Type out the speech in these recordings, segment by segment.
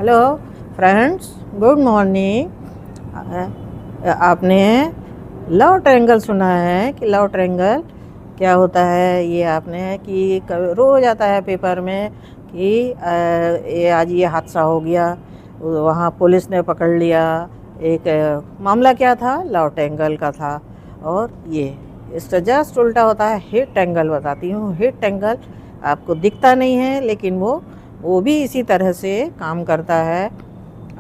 Hello friends, good morning. आपने love triangle सुना है कि लव ट्रायंगल क्या होता है? ये आपने कि रोज आता है पेपर में कि ये आज ये हादसा हो गया, वहाँ पुलिस ने पकड़ लिया। एक मामला क्या था? लव ट्रायंगल का था। और ये इसका जस्ट उल्टा होता है, हिट ट्रायंगल। बताती हूँ, हिट ट्रायंगल आपको दिखता नहीं है लेकिन वो भी इसी तरह से काम करता है।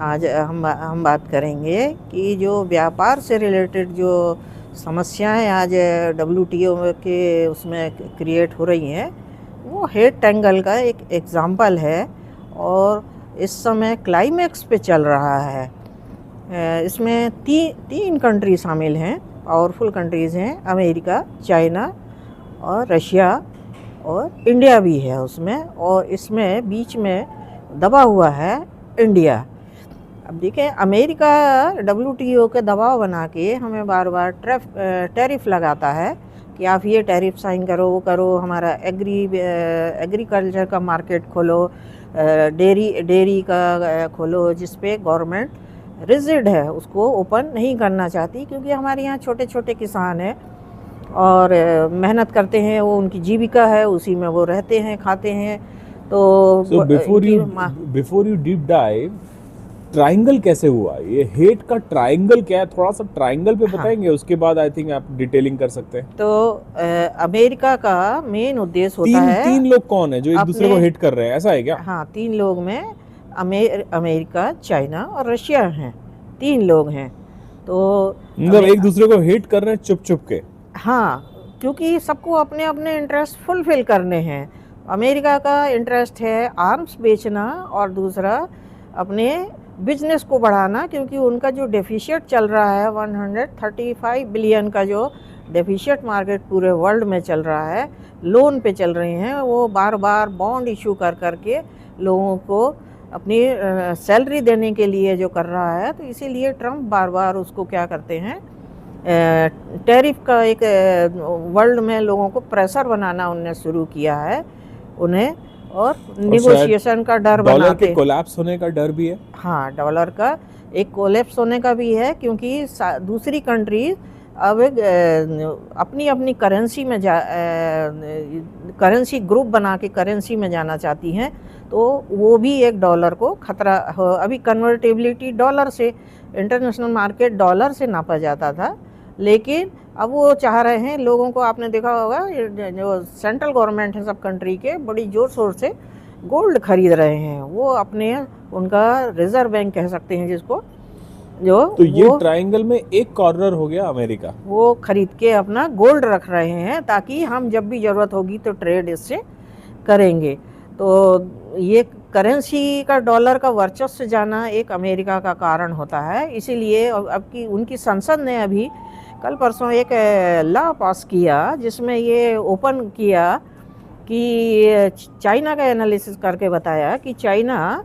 आज हम बात करेंगे कि जो व्यापार से रिलेटेड जो समस्याएं आज WTO के उसमें क्रिएट हो रही हैं, वो हिट ट्रायंगल का एक एग्जाम्पल है। और इस समय क्लाइमैक्स पे चल रहा है। इसमें तीन कंट्री शामिल हैं, पावरफुल कंट्रीज़ हैं। अमेरिका, चाइना और रशिया और इंडिया भी है उसमें। और इसमें बीच में दबा हुआ है इंडिया। अब देखें, अमेरिका WTO के दबाव बना के हमें बार बार टैरिफ लगाता है कि आप ये टैरिफ साइन करो, वो करो, हमारा एग्रीकल्चर का मार्केट खोलो, डेयरी का खोलो, जिसपे गवर्नमेंट रिजिड है, उसको ओपन नहीं करना चाहती। क्योंकि हमारे यहाँ छोटे छोटे किसान हैं और मेहनत करते हैं, वो उनकी जीविका है, उसी में वो रहते हैं, खाते हैं। तो before you deep dive, triangle कैसे हुआ? ये हेट का ट्रायंगल क्या है? थोड़ा सा ट्रायंगल पे बताएंगे, उसके बाद आई थिंक आप डिटेलिंग कर सकते हैं। तो अमेरिका का मेन उद्देश्य होता है, तीन लोग कौन है जो एक दूसरे को हिट कर रहे हैं, ऐसा है क्या? हाँ, तीन लोग में अमेरिका, चाइना और रशिया हैं। तीन लोग हैं। तो मतलब एक दूसरे को हिट कर रहे हैं चुप चुप के। हाँ, क्योंकि सबको अपने अपने इंटरेस्ट फुलफिल करने हैं। अमेरिका का इंटरेस्ट है आर्म्स बेचना और दूसरा अपने बिजनेस को बढ़ाना। क्योंकि उनका जो डेफिशिएट चल रहा है, 135 बिलियन का जो डेफिशिएट मार्केट पूरे वर्ल्ड में चल रहा है, लोन पे चल रहे हैं, वो बार बार बॉन्ड इशू कर करके लोगों को अपनी सैलरी देने के लिए जो कर रहा है। तो इसीलिए ट्रम्प बार बार उसको क्या करते हैं, टैरिफ का एक वर्ल्ड में लोगों को प्रेशर बनाना उनने शुरू किया है उन्हें। और निगोशिएशन का डर बनाते, डॉलर के कोलैप्स होने का डर भी है। हाँ, डॉलर का एक कोलैप्स होने का भी है। क्योंकि दूसरी कंट्री अब अपनी अपनी करेंसी में करेंसी ग्रुप बना के करेंसी में जाना चाहती हैं। तो वो भी एक डॉलर को खतरा हो। अभी कन्वर्टेबिलिटी डॉलर से, इंटरनेशनल मार्केट डॉलर से नापा जाता था, लेकिन अब वो चाह रहे हैं, लोगों को आपने देखा होगा, जो सेंट्रल गवर्नमेंट है सब कंट्री के, बड़ी जोर शोर से गोल्ड खरीद रहे हैं। वो अपने, उनका रिजर्व बैंक कह सकते हैं जिसको, जो तो ये ट्रायंगल में एक कॉर्नर हो गया अमेरिका। वो खरीद के अपना गोल्ड रख रहे हैं ताकि हम जब भी ज़रूरत होगी तो ट्रेड इससे करेंगे। तो ये करेंसी का, डॉलर का वर्चस्व जाना एक अमेरिका का कारण होता है। इसीलिए अब की उनकी संसद ने अभी कल परसों एक लॉ पास किया जिसमें ये ओपन किया कि चाइना का एनालिसिस करके बताया कि चाइना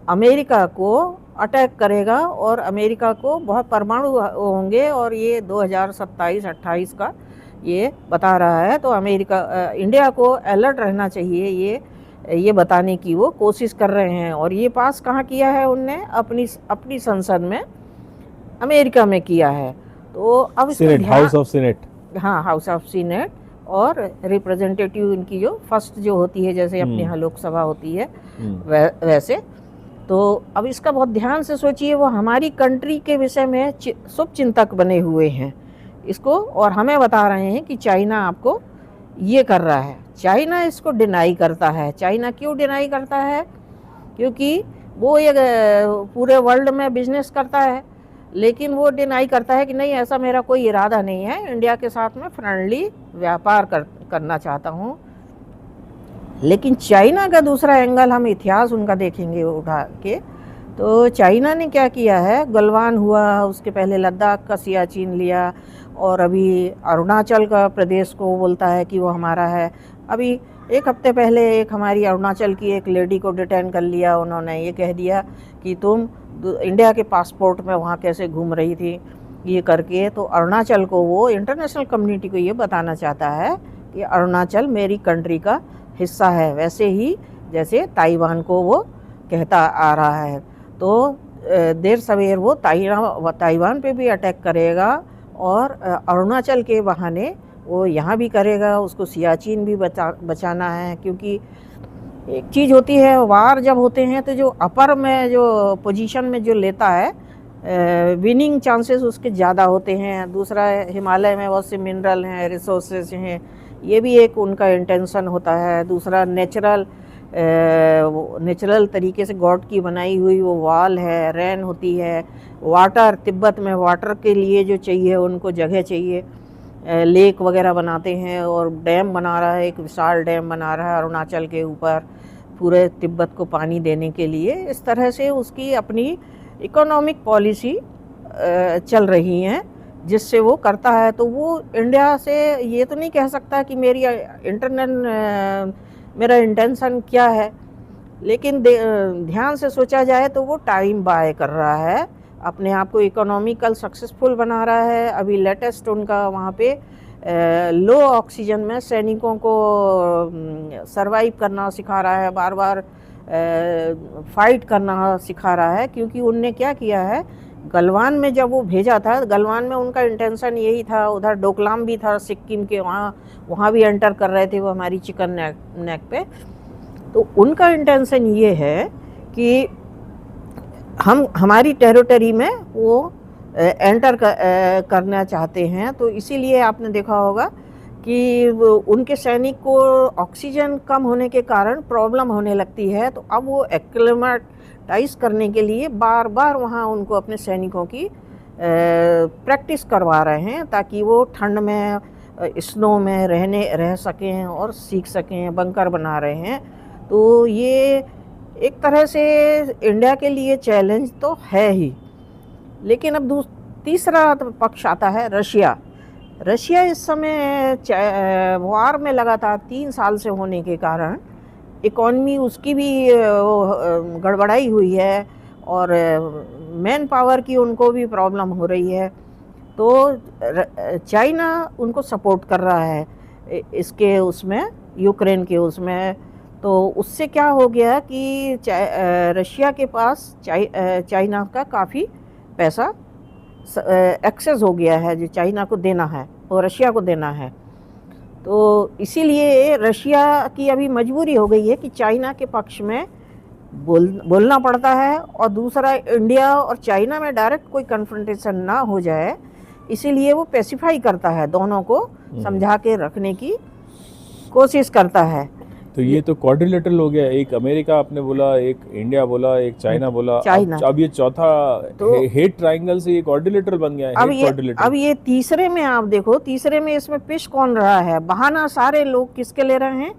अमेरिका को अटैक करेगा और अमेरिका को बहुत परमाणु होंगे, और ये 2027-28 का ये बता रहा है। तो अमेरिका, इंडिया को अलर्ट रहना चाहिए, ये बताने की वो कोशिश कर रहे हैं। और ये पास कहाँ किया है उनने? अपनी संसद में, अमेरिका में किया है। तो अब हाउस ऑफ सीनेट, हाँ, हाउस ऑफ सीनेट और रिप्रेजेंटेटिव इनकी जो फर्स्ट जो होती है, जैसे अपने यहाँ लोकसभा होती है वैसे। तो अब इसका बहुत ध्यान से सोचिए, वो हमारी कंट्री के विषय में शुभ चिंतक बने हुए हैं इसको, और हमें बता रहे हैं कि चाइना आपको ये कर रहा है। चाइना इसको डिनाई करता है। चाइना क्यों डिनाई करता है? क्योंकि वो ये पूरे वर्ल्ड में बिजनेस करता है, लेकिन वो डिनाई करता है कि नहीं, ऐसा मेरा कोई इरादा नहीं है, इंडिया के साथ में फ्रेंडली व्यापार करना चाहता हूँ। लेकिन चाइना का दूसरा एंगल, हम इतिहास उनका देखेंगे उठा के, तो चाइना ने क्या किया है, गलवान हुआ, उसके पहले लद्दाख का सियाचिन लिया, और अभी अरुणाचल का प्रदेश को बोलता है कि वो हमारा है। अभी एक हफ्ते पहले एक हमारी अरुणाचल की एक लेडी को डिटेन कर लिया उन्होंने। ये कह दिया कि तुम इंडिया के पासपोर्ट में वहाँ कैसे घूम रही थी, ये करके। तो अरुणाचल को, वो इंटरनेशनल कम्युनिटी को ये बताना चाहता है कि अरुणाचल मेरी कंट्री का हिस्सा है। वैसे ही जैसे ताइवान को वो कहता आ रहा है। तो देर सवेर वो ताइवान पे भी अटैक करेगा और अरुणाचल के बहाने वो यहाँ भी करेगा, उसको सियाचिन भी बचाना है। क्योंकि एक चीज़ होती है, वार जब होते हैं तो जो अपर में जो पोजीशन में जो लेता है, विनिंग चांसेस उसके ज़्यादा होते हैं। दूसरा, हिमालय में बहुत से मिनरल हैं, रिसोर्सेज हैं, ये भी एक उनका इंटेंशन होता है। दूसरा, नेचुरल तरीके से गॉड की बनाई हुई वो वॉल है, रेन होती है, वाटर, तिब्बत में वाटर के लिए जो चाहिए उनको जगह चाहिए, लेक वगैरह बनाते हैं। और डैम बना रहा है, एक विशाल डैम बना रहा है अरुणाचल के ऊपर पूरे तिब्बत को पानी देने के लिए। इस तरह से उसकी अपनी इकोनॉमिक पॉलिसी चल रही हैं, जिससे वो करता है। तो वो इंडिया से ये तो नहीं कह सकता कि मेरा इंटेंशन क्या है, लेकिन ध्यान से सोचा जाए तो वो टाइम बाय कर रहा है, अपने आप को इकोनॉमिकल सक्सेसफुल बना रहा है। अभी लेटेस्ट उनका वहाँ पे लो ऑक्सीजन में सैनिकों को सरवाइव करना सिखा रहा है, बार बार फाइट करना सिखा रहा है। क्योंकि उनने क्या किया है, गलवान में जब वो भेजा था, गलवान में उनका इंटेंशन यही था, उधर डोकलाम भी था सिक्किम के, वहाँ भी एंटर कर रहे थे वो हमारी चिकन नेक पे। तो उनका इंटेंशन ये है कि हमारी टेरिटरी में वो एंटर करना चाहते हैं। तो इसीलिए आपने देखा होगा कि उनके सैनिक को ऑक्सीजन कम होने के कारण प्रॉब्लम होने लगती है। तो अब वो एक्लेमेटाइज करने के लिए बार बार वहाँ उनको अपने सैनिकों की प्रैक्टिस करवा रहे हैं, ताकि वो ठंड में, स्नो में रह सकें और सीख सकें, बंकर बना रहे हैं। तो ये एक तरह से इंडिया के लिए चैलेंज तो है ही। लेकिन अब तीसरा पक्ष आता है रशिया इस समय वार में लगातार 3 साल से होने के कारण इकॉनमी उसकी भी गड़बड़ाई हुई है, और मैन पावर की उनको भी प्रॉब्लम हो रही है। तो चाइना उनको सपोर्ट कर रहा है इसके उसमें, यूक्रेन के उसमें। तो उससे क्या हो गया कि रशिया के पास चाइना का काफ़ी पैसा एक्सेस हो गया है, जो चाइना को देना है और रशिया को देना है। तो इसीलिए रशिया की अभी मजबूरी हो गई है कि चाइना के पक्ष में बोलना पड़ता है, और दूसरा, इंडिया और चाइना में डायरेक्ट कोई कन्फ्रंटेशन ना हो जाए, इसीलिए वो पेसिफाई करता है, दोनों को समझा के रखने की कोशिश करता है। तो ये तो क्वाड्रिलेटरल हो गया, एक अमेरिका आपने बोला, एक इंडिया बोला, एक चाइना बोला, अब ये चौथा तो हेट ट्रायंगल से ये क्वाड्रिलेटरल बन गया है। अब ये तीसरे में आप देखो, तीसरे में इसमें पिच कौन रहा है, बहाना सारे लोग किसके ले रहे हैं,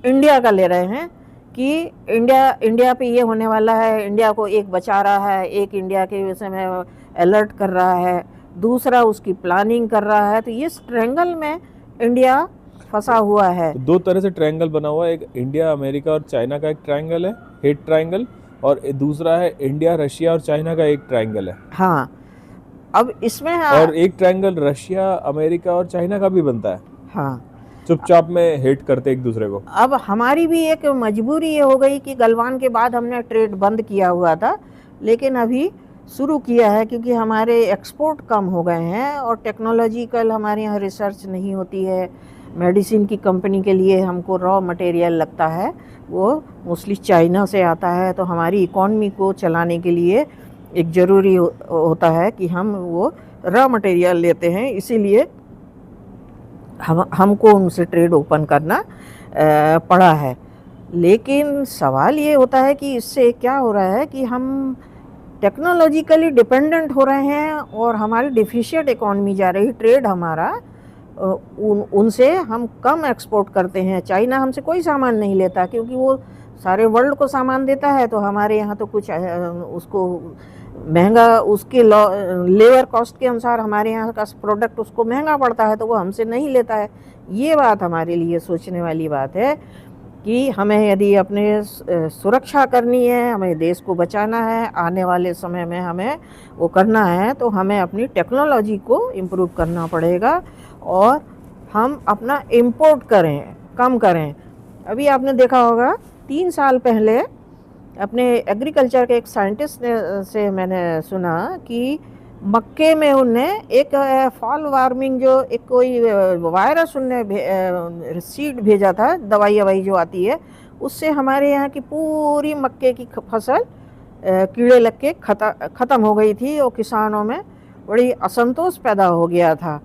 इंडिया का ले रहे हैं कि इंडिया पे ये होने वाला है, इंडिया को एक बचा रहा है, एक इंडिया के विषय में अलर्ट कर रहा है, दूसरा उसकी प्लानिंग कर रहा है। तो ये ट्रायंगल में इंडिया फंसा हुआ है। तो 2 तरह से ट्रायंगल बना हुआ है, एक इंडिया, अमेरिका और चाइना का एक ट्रायंगल है, हेट ट्रायंगल, और दूसरा है इंडिया, रशिया और चाइना का एक ट्रायंगल है। हाँ, अब इसमें और एक ट्रायंगल रशिया, अमेरिका और चाइना का भी बनता है। हाँ, चुपचाप में हेट करते एक दूसरे को। अब हमारी भी एक मजबूरी ये हो गई कि गलवान के बाद हमने ट्रेड बंद किया हुआ था, लेकिन अभी शुरू किया है, क्योंकि हमारे एक्सपोर्ट कम हो गए हैं और टेक्नोलॉजिकल हमारे यहाँ रिसर्च नहीं होती है। मेडिसिन की कंपनी के लिए हमको रॉ मटेरियल लगता है, वो मोस्टली चाइना से आता है। तो हमारी इकॉनमी को चलाने के लिए एक ज़रूरी होता है कि हम वो रॉ मटेरियल लेते हैं, इसीलिए हमको उनसे ट्रेड ओपन करना पड़ा है। लेकिन सवाल ये होता है कि इससे क्या हो रहा है कि हम टेक्नोलॉजिकली डिपेंडेंट हो रहे हैं और हमारी डिफिशिएंट इकॉनमी जा रही, ट्रेड हमारा उनसे हम कम एक्सपोर्ट करते हैं। चाइना हमसे कोई सामान नहीं लेता, क्योंकि वो सारे वर्ल्ड को सामान देता है, तो हमारे यहाँ तो कुछ उसको महंगा, उसके लेबर कॉस्ट के अनुसार हमारे यहाँ का प्रोडक्ट उसको महंगा पड़ता है, तो वो हमसे नहीं लेता है। ये बात हमारे लिए सोचने वाली बात है कि हमें यदि अपने सुरक्षा करनी है, हमें देश को बचाना है, आने वाले समय में हमें वो करना है, तो हमें अपनी टेक्नोलॉजी को इम्प्रूव करना पड़ेगा और हम अपना इम्पोर्ट कम करें। अभी आपने देखा होगा 3 साल पहले अपने एग्रीकल्चर के एक साइंटिस्ट से मैंने सुना कि मक्के में उनने एक फॉल वार्मिंग जो एक कोई वायरस उनने सीड भेजा था, दवाई ववाई जो आती है, उससे हमारे यहाँ की पूरी मक्के की फसल कीड़े लग के ख़त्म हो गई थी और किसानों में बड़ी असंतोष पैदा हो गया था।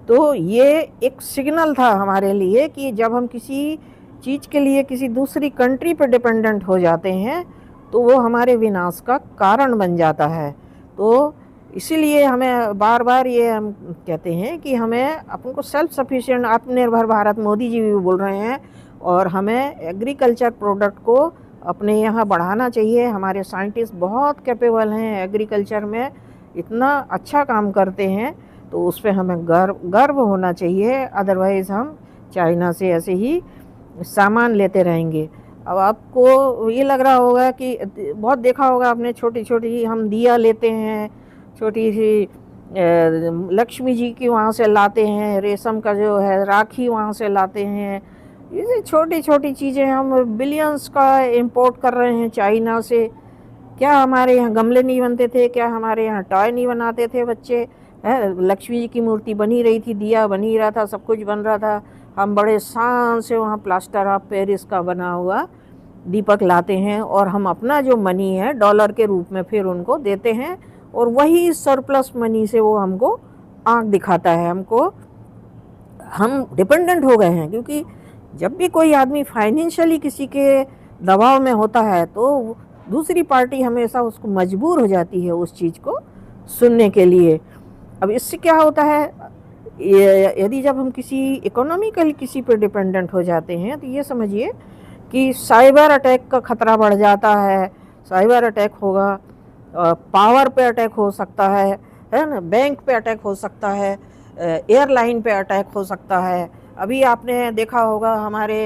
तो ये एक सिग्नल था हमारे लिए कि जब हम किसी चीज़ के लिए किसी दूसरी कंट्री पर डिपेंडेंट हो जाते हैं तो वो हमारे विनाश का कारण बन जाता है। तो इसीलिए हमें बार बार ये हम कहते हैं कि हमें अपन को सेल्फ सफिशिएंट आत्मनिर्भर भारत मोदी जी भी बोल रहे हैं, और हमें एग्रीकल्चर प्रोडक्ट को अपने यहाँ बढ़ाना चाहिए। हमारे साइंटिस्ट बहुत कैपेबल हैं, एग्रीकल्चर में इतना अच्छा काम करते हैं, तो उस पर हमें गर्व होना चाहिए। अदरवाइज़ हम चाइना से ऐसे ही सामान लेते रहेंगे। अब आपको ये लग रहा होगा कि बहुत देखा होगा आपने, छोटी छोटी हम दिया लेते हैं, छोटी सी लक्ष्मी जी की वहाँ से लाते हैं, रेशम का जो है राखी वहाँ से लाते हैं। ये छोटी छोटी चीज़ें हम बिलियंस का इंपोर्ट कर रहे हैं चाइना से। क्या हमारे यहाँ गमले नहीं बनते थे? क्या हमारे यहाँ टॉय नहीं बनाते थे बच्चे? लक्ष्मी जी की मूर्ति बनी रही थी, दिया बन ही रहा था, सब कुछ बन रहा था। हम बड़े शान से वहाँ प्लास्टर ऑफ पेरिस का बना हुआ दीपक लाते हैं और हम अपना जो मनी है डॉलर के रूप में फिर उनको देते हैं, और वही सरप्लस मनी से वो हमको आँख दिखाता है। हम डिपेंडेंट हो गए हैं, क्योंकि जब भी कोई आदमी फाइनेंशियली किसी के दबाव में होता है तो दूसरी पार्टी हमेशा उसको मजबूर हो जाती है उस चीज़ को सुनने के लिए। अब इससे क्या होता है, यदि जब हम किसी इकोनॉमिकली किसी पर डिपेंडेंट हो जाते हैं तो ये समझिए कि साइबर अटैक का ख़तरा बढ़ जाता है। साइबर अटैक होगा, पावर पे अटैक हो सकता है ना, बैंक पे अटैक हो सकता है, एयरलाइन पे अटैक हो सकता है। अभी आपने देखा होगा हमारे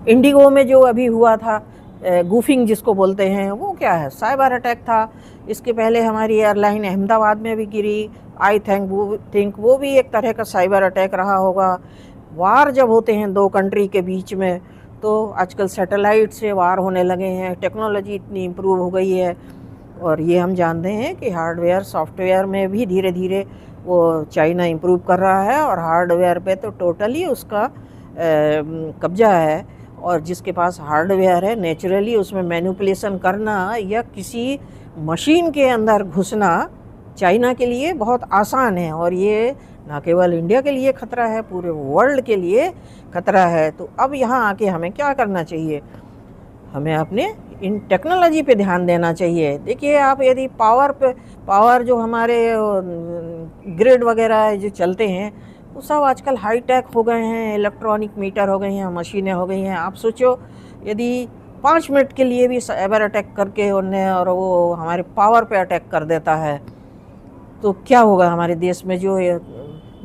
इंडिगो में जो अभी हुआ था, गूफिंग जिसको बोलते हैं, वो क्या है? साइबर अटैक था। इसके पहले हमारी एयरलाइन अहमदाबाद में भी गिरी। आई थिंक वो भी एक तरह का साइबर अटैक रहा होगा। वार जब होते हैं दो कंट्री के बीच में, तो आजकल सैटेलाइट से वार होने लगे हैं, टेक्नोलॉजी इतनी इम्प्रूव हो गई है। और ये हम जानते हैं कि हार्डवेयर सॉफ्टवेयर में भी धीरे धीरे वो चाइना इम्प्रूव कर रहा है, और हार्डवेयर पे तो टोटली उसका कब्जा है। और जिसके पास हार्डवेयर है, नेचुरली उसमें मैनिपुलेशन करना या किसी मशीन के अंदर घुसना चाइना के लिए बहुत आसान है। और ये ना केवल इंडिया के लिए खतरा है, पूरे वर्ल्ड के लिए खतरा है। तो अब यहाँ आके हमें क्या करना चाहिए? हमें अपने इन टेक्नोलॉजी पे ध्यान देना चाहिए। देखिए आप, यदि पावर जो हमारे ग्रिड वगैरह जो चलते हैं वो सब आजकल हाई टेक हो गए हैं, इलेक्ट्रॉनिक मीटर हो गए हैं, मशीनें हो गई हैं। आप सोचो यदि 5 मिनट के लिए भी साइबर अटैक करके उन्हें और वो हमारे पावर पे अटैक कर देता है तो क्या होगा? हमारे देश में जो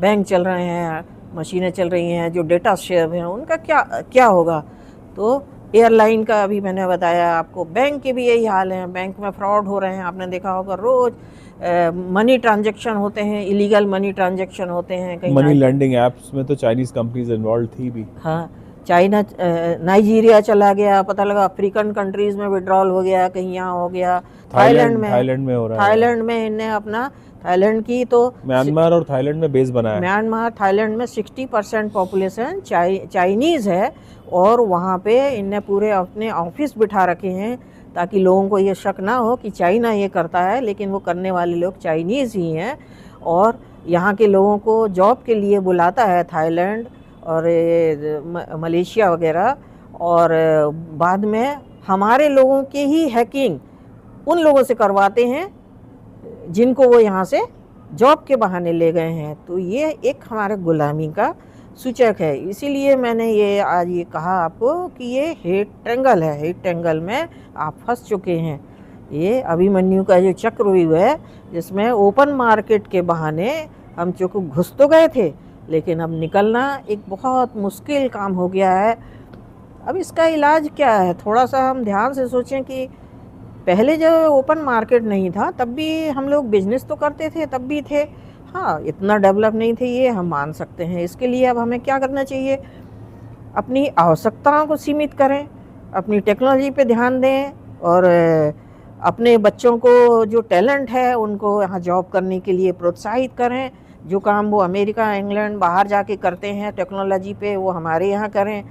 बैंक चल रहे हैं, मशीनें चल रही हैं, जो डेटा शेयर हैं, उनका क्या होगा? तो एयरलाइन का अभी मैंने बताया आपको, बैंक के भी यही हाल है। बैंक में फ्रॉड हो रहे हैं, आपने देखा होगा। रोज़ मनी ट्रांजैक्शन होते हैं, इलीगल मनी ट्रांजैक्शन होते हैं। कहीं मनी लैंडिंग एप्स में तो चाइनीज कंपनीज इन्वॉल्व थी भी। हाँ, चाइना नाइजीरिया चला गया, पता लगा अफ्रीकन कंट्रीज़ में विड्रॉल हो गया, कहीं यहाँ हो गया, थाईलैंड में हो रहा है। थाईलैंड में इन्हें अपना, थाईलैंड की तो म्यांमार और थाईलैंड में बेस बनाया। म्यांमार थाईलैंड में 60% पॉपुलेशन चाइनीज़ है, और वहाँ पे इनने पूरे अपने ऑफिस बिठा रखे हैं ताकि लोगों को ये शक ना हो कि चाइना ये करता है, लेकिन वो करने वाले लोग चाइनीज़ ही हैं। और यहाँ के लोगों को जॉब के लिए बुलाता है थाईलैंड और मलेशिया वगैरह, और बाद में हमारे लोगों के ही हैकिंग उन लोगों से करवाते हैं जिनको वो यहाँ से जॉब के बहाने ले गए हैं। तो ये एक हमारे गुलामी का सूचक है। इसीलिए मैंने ये आज ये कहा आपको कि ये हेट ट्रैंगल है। हेट ट्रैंगल में आप फंस चुके हैं। ये अभिमन्यु का जो चक्रव्यूह है, जिसमें ओपन मार्केट के बहाने हम चूँकि घुस तो गए थे, लेकिन अब निकलना एक बहुत मुश्किल काम हो गया है। अब इसका इलाज क्या है? थोड़ा सा हम ध्यान से सोचें कि पहले जब ओपन मार्केट नहीं था तब भी हम लोग बिजनेस तो करते थे, तब भी थे। हाँ, इतना डेवलप नहीं थे, ये हम मान सकते हैं। इसके लिए अब हमें क्या करना चाहिए? अपनी आवश्यकताओं को सीमित करें, अपनी टेक्नोलॉजी पे ध्यान दें और अपने बच्चों को जो टैलेंट है उनको यहाँ जॉब करने के लिए प्रोत्साहित करें। जो काम वो अमेरिका, इंग्लैंड, बाहर जाके करते हैं टेक्नोलॉजी पे, वो हमारे यहाँ करें।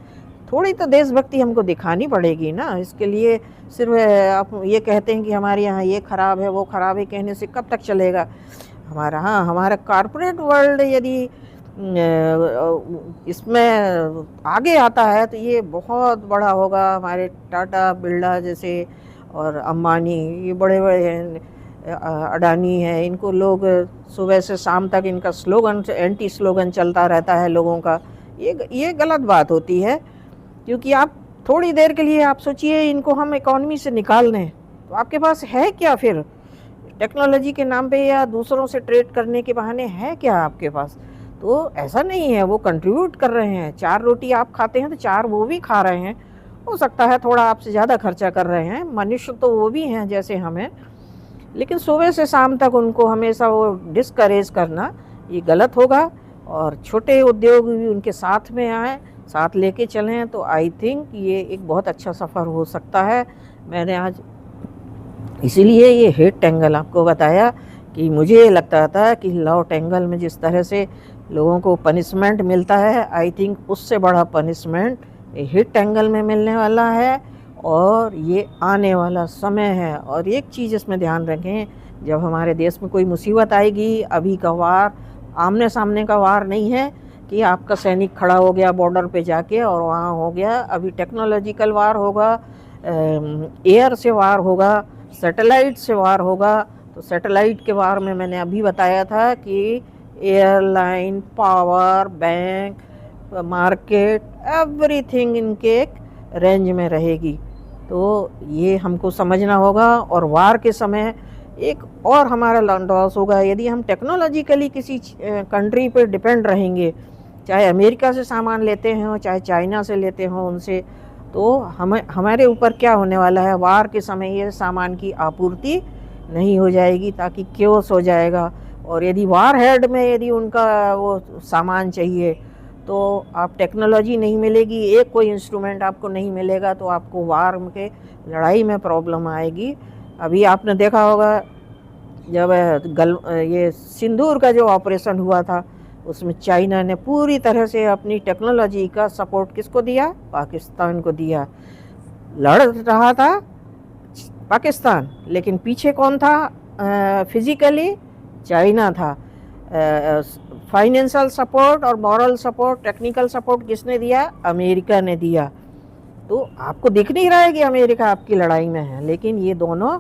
थोड़ी तो देशभक्ति हमको दिखानी पड़ेगी ना। इसके लिए सिर्फ आप ये कहते हैं कि हमारे यहाँ ये ख़राब है, वो ख़राब है, कहने से कब तक चलेगा। हमारा कॉरपोरेट वर्ल्ड यदि इसमें आगे आता है तो ये बहुत बड़ा होगा। हमारे टाटा, बिरला जैसे और अंबानी, ये बड़े बड़े अडानी है, इनको लोग सुबह से शाम तक इनका स्लोगन, एंटी स्लोगन चलता रहता है लोगों का। ये गलत बात होती है, क्योंकि आप थोड़ी देर के लिए आप सोचिए इनको हम इकॉनमी से निकाल दें तो आपके पास है क्या फिर? टेक्नोलॉजी के नाम पे या दूसरों से ट्रेड करने के बहाने है क्या आपके पास? तो ऐसा नहीं है, वो कंट्रीब्यूट कर रहे हैं। 4 रोटी आप खाते हैं तो 4 वो भी खा रहे हैं। हो सकता है थोड़ा आपसे ज़्यादा खर्चा कर रहे हैं, मनुष्य तो वो भी हैं जैसे हमें, लेकिन सुबह से शाम तक उनको हमेशा वो डिस्करेज करना ये गलत होगा। और छोटे उद्योग भी उनके साथ में आए, साथ लेके चलें तो आई थिंक ये एक बहुत अच्छा सफ़र हो सकता है। मैंने आज इसीलिए ये हेट एंगल आपको बताया कि मुझे लगता था कि लव एंगल में जिस तरह से लोगों को पनिशमेंट मिलता है, आई थिंक उससे बड़ा पनिशमेंट हिट एंगल में मिलने वाला है और ये आने वाला समय है। और एक चीज़ इसमें ध्यान रखें, जब हमारे देश में कोई मुसीबत आएगी, अभी का वार आमने सामने का वार नहीं है कि आपका सैनिक खड़ा हो गया बॉर्डर पे जाके और वहाँ हो गया। अभी टेक्नोलॉजिकल वार होगा, एयर से वार होगा, सैटेलाइट से वार होगा। तो सैटेलाइट के वार में मैंने अभी बताया था कि airline, power, bank, market, everything इनके एक रेंज में रहेगी। तो ये हमको समझना होगा। और वार के समय एक और हमारा लॉस होगा, यदि हम टेक्नोलॉजिकली किसी कंट्री पे डिपेंड रहेंगे, चाहे अमेरिका से सामान लेते हैं चाहे चाइना से लेते हों उनसे, तो हमारे ऊपर क्या होने वाला है, वार के समय ये सामान की आपूर्ति नहीं हो जाएगी, ताकि क्योस हो जाएगा। और यदि वार हेड में यदि उनका वो सामान चाहिए तो आप टेक्नोलॉजी नहीं मिलेगी, एक कोई इंस्ट्रूमेंट आपको नहीं मिलेगा, तो आपको वार के लड़ाई में प्रॉब्लम आएगी। अभी आपने देखा होगा जब ये सिंदूर का जो ऑपरेशन हुआ था, उसमें चाइना ने पूरी तरह से अपनी टेक्नोलॉजी का सपोर्ट किसको दिया? पाकिस्तान को दिया। लड़ रहा था पाकिस्तान, लेकिन पीछे कौन था फिजिकली? चाइना था। फाइनेंशियल सपोर्ट और मॉरल सपोर्ट, टेक्निकल सपोर्ट किसने दिया? अमेरिका ने दिया। तो आपको दिख नहीं रहा है कि अमेरिका आपकी लड़ाई में है, लेकिन ये दोनों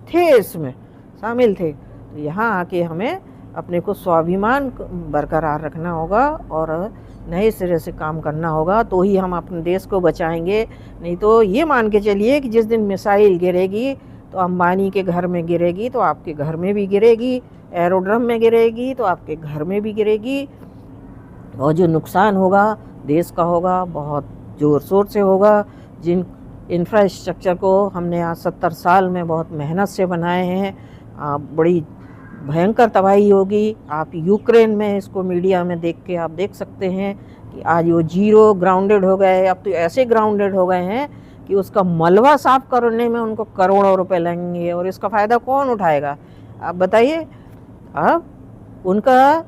थे, इसमें शामिल थे। तो यहाँ आके हमें अपने को स्वाभिमान बरकरार रखना होगा और नए सिरे से काम करना होगा, तो ही हम अपने देश को बचाएंगे। नहीं तो ये मान के चलिए कि जिस दिन मिसाइल गिरेगी तो अंबानी के घर में गिरेगी तो आपके घर में भी गिरेगी, एरोड्रम में गिरेगी तो आपके घर में भी गिरेगी, और जो नुकसान होगा देश का होगा, बहुत ज़ोर शोर से होगा। जिन इंफ्रास्ट्रक्चर को हमने आज 70 साल में बहुत मेहनत से बनाए हैं, बड़ी भयंकर तबाही होगी। आप यूक्रेन में इसको मीडिया में देख के आप देख सकते हैं कि आज वो जीरो ग्राउंडेड हो गए। अब तो ऐसे ग्राउंडेड हो गए हैं कि उसका मलबा साफ करने में उनको करोड़ों रुपए लगेंगे, और इसका फ़ायदा कौन उठाएगा? आप बताइए। अब उनका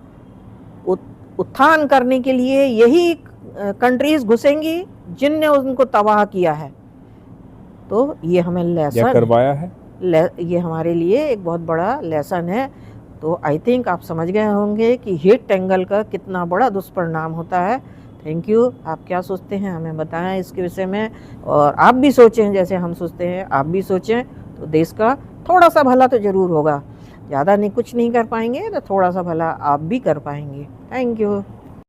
उत्थान करने के लिए यही कंट्रीज घुसेंगी जिनने उनको तबाह किया है। तो ये हमें लेसन करवाया है, ये हमारे लिए एक बहुत बड़ा लेसन है। तो आई थिंक आप समझ गए होंगे कि हिट एंगल का कितना बड़ा दुष्परिणाम होता है। Thank you. आप क्या सोचते हैं हमें बताएं इसके विषय में, और आप भी सोचें जैसे हम सोचते हैं, आप भी सोचें तो देश का थोड़ा सा भला तो ज़रूर होगा। ज़्यादा नहीं, कुछ नहीं कर पाएंगे तो थोड़ा सा भला आप भी कर पाएंगे। Thank you.